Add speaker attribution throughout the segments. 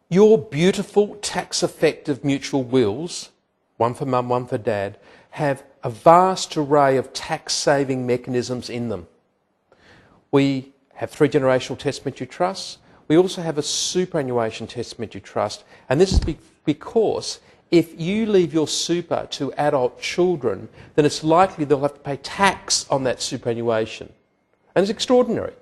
Speaker 1: Your beautiful tax-effective mutual wills, one for mum, one for dad, have a vast array of tax-saving mechanisms in them. We have 3 generational testamentary trusts. We also have a superannuation testamentary trust, and this is because if you leave your super to adult children, then it's likely they'll have to pay tax on that superannuation. And it's extraordinary.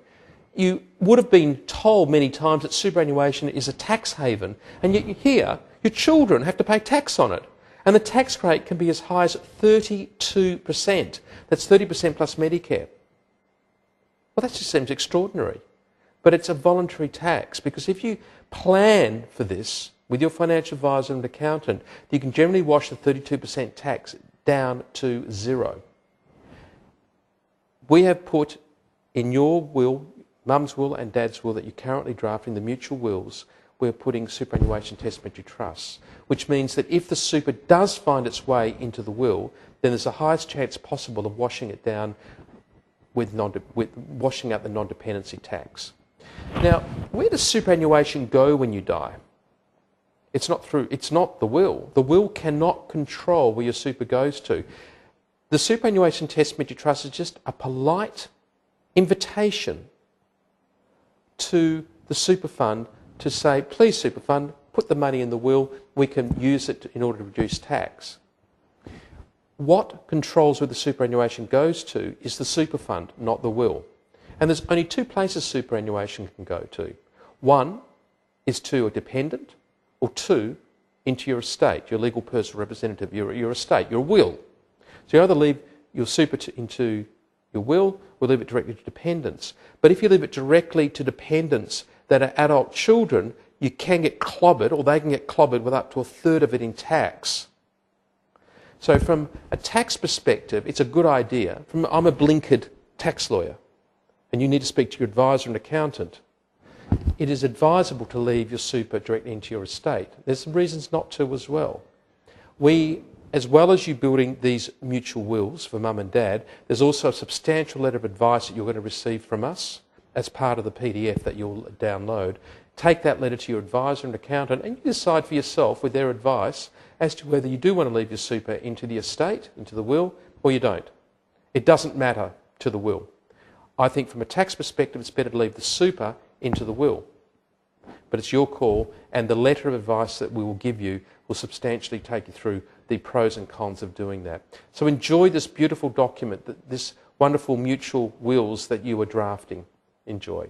Speaker 1: You would have been told many times that superannuation is a tax haven, and yet you hear your children have to pay tax on it. And the tax rate can be as high as 32%. That's 30% plus Medicare. Well, that just seems extraordinary. But it's a voluntary tax, because if you plan for this with your financial advisor and accountant, you can generally wash the 32% tax down to 0. We have put in your will, mum's will and dad's will that you're currently drafting, the mutual wills, we're putting superannuation testamentary trusts, which means that if the super does find its way into the will, then there's the highest chance possible of washing it down with washing out the non-dependency tax. Now, where does superannuation go when you die? It's not the will. The will cannot control where your super goes to. The superannuation testamentary trust is just a polite invitation to the super fund to say, please super fund, put the money in the will, we can use it in order to reduce tax. What controls where the superannuation goes to is the super fund, not the will. And there's only 2 places superannuation can go to. One is to a dependent, or 2, into your estate, your legal personal representative, your estate, your will. So you either leave your super into your will or leave it directly to dependents. But if you leave it directly to dependents that are adult children, you can get clobbered, or they can get clobbered with up to 1/3 of it in tax. So from a tax perspective, it's a good idea. I'm a blinkered tax lawyer, and you need to speak to your advisor and accountant. It is advisable to leave your super directly into your estate. There's some reasons not to as well. As well as you building these mutual wills for mum and dad, there's also a substantial letter of advice that you're going to receive from us as part of the PDF that you'll download. Take that letter to your advisor and accountant, and you decide for yourself with their advice as to whether you do want to leave your super into the estate, into the will, or you don't. It doesn't matter to the will. I think from a tax perspective, it's better to leave the super into the will. But it's your call, and the letter of advice that we will give you will substantially take you through the pros and cons of doing that. So enjoy this beautiful document, this wonderful mutual wills that you are drafting. Enjoy.